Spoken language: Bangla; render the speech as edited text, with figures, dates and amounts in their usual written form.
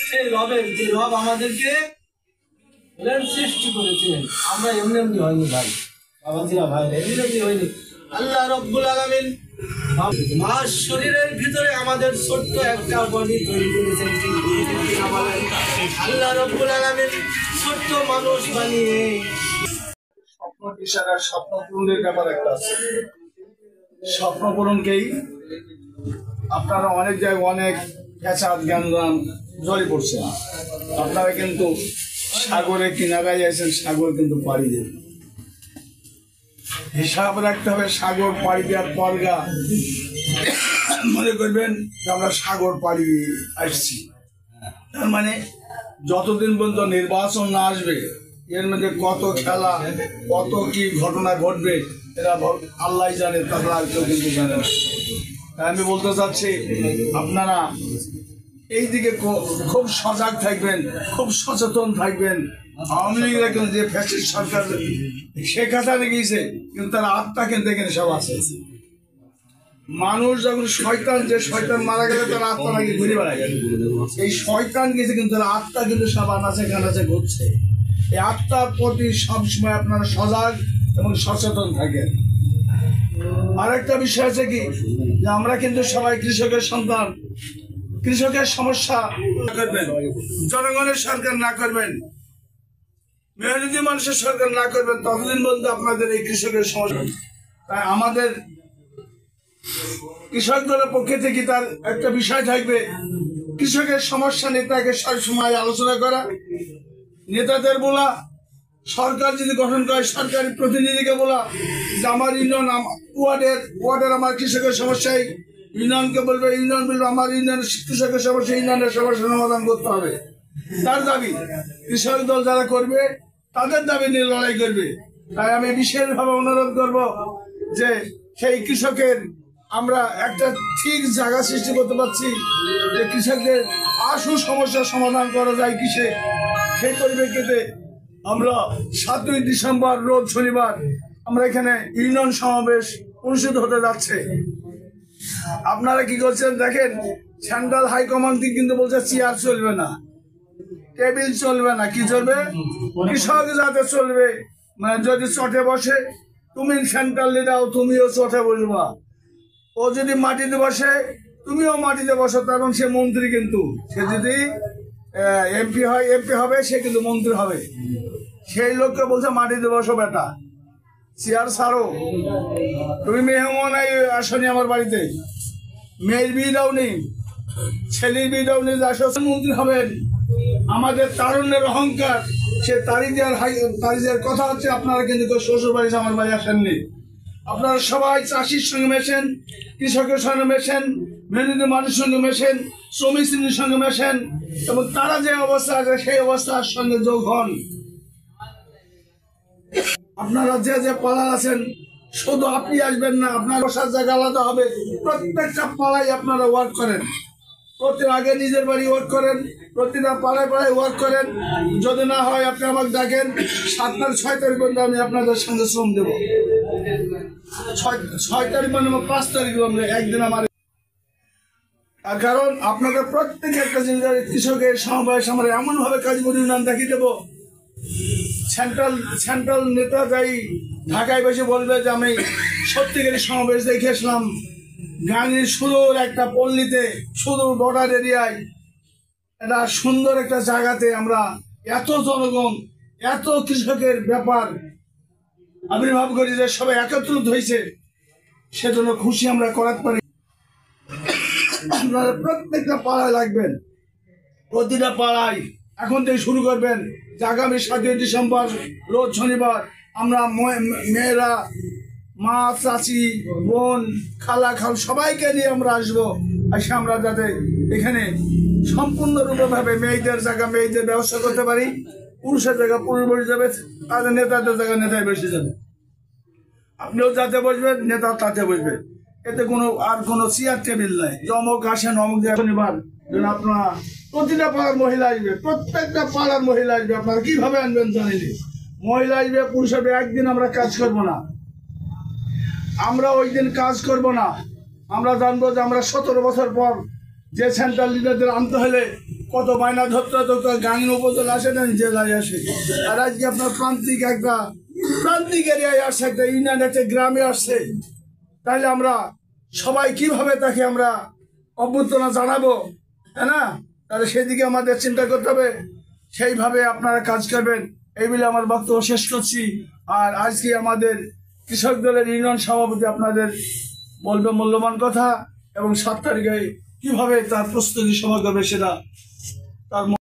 সেই রবের যে রব আমাদেরকে সৃষ্টি করেছেন, আমরা এমনি এমনি হয়নি ভাই, বাবাজিরা ভাই, এমনি এমনি হয়নি। আল্লাহ রব্বুল আলামিন মা শরীরের ভিতরে আমাদের ছোট্ট একটা বডি তৈরি করেছেন। আল্লাহ রব্বুল আলামিন ছোট্ট মানুষ বানিয়ে স্বপ্ন দিশার স্বপ্ন পূরণের ব্যাপার একটা আছে। স্বপ্ন পূরণকেই আপনারা অনেক জায়গায় অনেক ফ্যাসাদ জ্ঞানদান জড়ে পড়ছে। আপনারা কিন্তু সাগরে কিনারায় যাইছেন, সাগর কিন্তু পাড়ি দেবেন। হিসাব রাখতে হবে, সাগর পাড়ি দেওয়ার পরগা মনে করবেন যে আমরা সাগর পাড়ি আসছি। তার মানে যতদিন পর্যন্ত নির্বাচন না আসবে, এর মধ্যে কত খেলা, কত কি ঘটনা ঘটবে এরা আল্লাহ জানে, তারা কেউ কিন্তু জানে না। আমি বলতে চাচ্ছি আপনারা এই দিকে খুব সজাগ থাকবেন, খুব সচেতন থাকবেন। আওয়ামী লীগরা কিন্তু যে ফ্যাসিস্ট সরকার শেখ হাসিনা গিয়েছে, কিন্তু তার আত্মা কিন্তু এখানে সব আছে। মানুষ যখন শয়তান, যে শয়তান মারা গেলে তার আত্মা নাকি ঘুরে বেড়ায়, এই শয়তান গেছে কিন্তু তার আত্মা কিন্তু সব আনাচে কানাচে ঘুরছে। এই আত্মার প্রতি সবসময় আপনারা সজাগ এবং সচেতন থাকেন। আরেকটা বিষয় আছে কি, যে আমরা কিন্তু সবাই কৃষকের সন্তান। কৃষকের সমস্যা করবেন, জনগণের সরকার না করবেন, মেহনতি মানুষের সরকার না করবেন, ততদিন পর্যন্ত আপনাদের এই কৃষকের সমস্যা। তাই আমাদের কৃষক দলের পক্ষে থেকে তার একটা বিষয় থাকবে, কৃষকের সমস্যা নেতাকে সবসময় আলোচনা করা, নেতাদের বলা, সরকার যদি গঠন করে সরকারি প্রতিনিধিকে বলা যে আমার ইউনিয়ন, ওয়ার্ডের আমার কৃষকের সমস্যায়, ইউনিয়নকে বলবে, ইউনিয়ন বলবে আমার ইউনিয়নের কৃষকের সমস্যা, ইউনিয়নের সমস্যা সমাধান করতে হবে। তার দাবি কৃষক দল যারা করবে তাদের দাবি নিয়ে লড়াই করবে। তাই আমি বিশেষভাবে অনুরোধ করব যে সেই কৃষকের আমরা একটা ঠিক জায়গা সৃষ্টি করতে পারছি, যে কৃষকদের আশু সমস্যার সমাধান করা যায় কিসে। সেই পরিপ্রেক্ষিতে আমরা 7ই ডিসেম্বর রোজ শনিবার আমরা এখানে ইউনিয়ন সমাবেশ অনুষ্ঠিত হতে যাচ্ছে। আপনারা কি করছেন দেখেন, সেন্ট্রাল হাইকমান্ড কিন্তু বলছে চেয়ার চলবে না, টেবিল চলবে না, কি চলবে? কৃষক যাতে চলবে। মানে যদি চটে বসে, তুমি সেন্ট্রাল লিডার, তুমিও চটে বসবা। ও যদি মাটিতে বসে, তুমিও মাটিতে বসো। কারণ সে মন্ত্রী, কিন্তু সে যদি এমপি হয়, এমপি হবে, সে কিন্তু মন্ত্রী হবে। সেই লোককে বলছে মাটিতে বসো বেটা, চেয়ার ছাড়ো। তুমি মেহমান আসনি আমার বাড়িতে, মেয়ের বিয়ে দাও নেই, ছেলের বিয়ে দাও নেই, মন্ত্রী হবেন। আমাদের তারুণ্যের অহংকার, সে তারিজের কথা হচ্ছে আপনারা কিন্তু শ্বশুর বাড়ি আমার বাড়ি আসেননি। আপনারা সবাই চাষির সঙ্গে মেশেন, কৃষকের সঙ্গে মেশেন, মেহনতি মানুষের সঙ্গে মেশেন, শ্রমিক শ্রেণীর সঙ্গে মেশেন, এবং তারা যে অবস্থা আছে সেই অবস্থার সঙ্গে যোগ হন। আপনারা যে যে পাড়া আছেন, শুধু আপনি আসবেন না, আপনার বসার জায়গা আলাদা হবে। প্রত্যেকটা পাড়ায় আপনারা ওয়ার্ক করেন, প্রতি আগে নিজের বাড়ি ওয়ার্ক করেন, প্রতিটা পাড়ায় পাড়ায় ওয়ার্ক করেন। যদি না হয় আপনি আমাকে ডাকেন, 7 তারিখ 6 তারিখ পর্যন্ত আমি আপনাদের সঙ্গে শ্রম দেব। 6 তারিখ মানে 5 তারিখ একদিন আমার। আর কারণ আপনাদের প্রত্যেক একটা জিনিস কৃষকের সমাবেশ আমরা এমন ভাবে কাজ পরিমাণ দেখিয়ে দেবো, সেন্ট্রাল নেতা যাই ঢাকায় বসে বলবে যে আমি সত্যিকারী সমাবেশ দেখে আসলাম গানের সুদূর একটা পল্লীতে, সুদূর বর্ডার এরিয়ায়, এটা সুন্দর একটা জায়গাতে আমরা এত জনগণ, এত কৃষকের ব্যাপার আবির্ভাব করি যে সবাই একত্রিত হয়েছে, সেজন্য খুশি আমরা করাতে পারি। আপনারা প্রত্যেকটা পাড়ায় লাগবেন, প্রতিটা পাড়ায় এখন থেকে শুরু করবেন যে আগামী 7ই ডিসেম্বর রোজ শনিবার আমরা মেয়েরা, মা, চাচি, বোন, খালা, খাল সবাইকে নিয়ে আমরা আসবো। এসে আমরা যাতে এখানে সম্পূর্ণরূপে মেয়েদের জায়গা মেয়েদের ব্যবস্থা করতে পারি, পুরুষের জায়গা পুরুষ বসে যাবে, তাদের নেতাদের জায়গা নেতায় বসে যাবে। আপনিও যাতে বসবেন, নেতা তাতে বসবে। এতে আর কোনো চেয়ার টেবিল নাই, অমুক আসেন অমুক শনিবার আপনারা প্রতিটা পাড়ার মহিলা আসবে, প্রত্যেকটা পাড়ার মহিলা আসবে। আপনারা কিভাবে আনবেন জানেন, মহিলা আসবে, পুরুষ আসবে। একদিন আমরা কাজ করব না, আমরা ওই দিন কাজ করব না। আমরা জানবো যে আমরা 17 বছর পর যে সেন্ট্রাল লিডারদের আনতে হলে কত মাইনা ধরতে হতো, গাঙ্গি উপজেলা আসে না জেলায় আসে। আর আজকে আপনার প্রান্তিক এরিয়ায় আসছে, একটা ইউনিয়ন, একটা গ্রামে আসছে। তাহলে আমরা সবাই কিভাবে তাকে আমরা অভ্যর্থনা জানাবো, তাই না? তাহলে সেদিকে আমাদের চিন্তা করতে হবে, সেইভাবে আপনারা কাজ করবেন। এই বলে আমার বক্তব্য শেষ করছি। আর আজকে আমাদের কৃষক দলের ইউনিয়ন সভাপতি আপনাদের বলবে মূল্যবান কথা, এবং 7 তারিখে কিভাবে তার প্রস্তুতি সভা করবে সেটা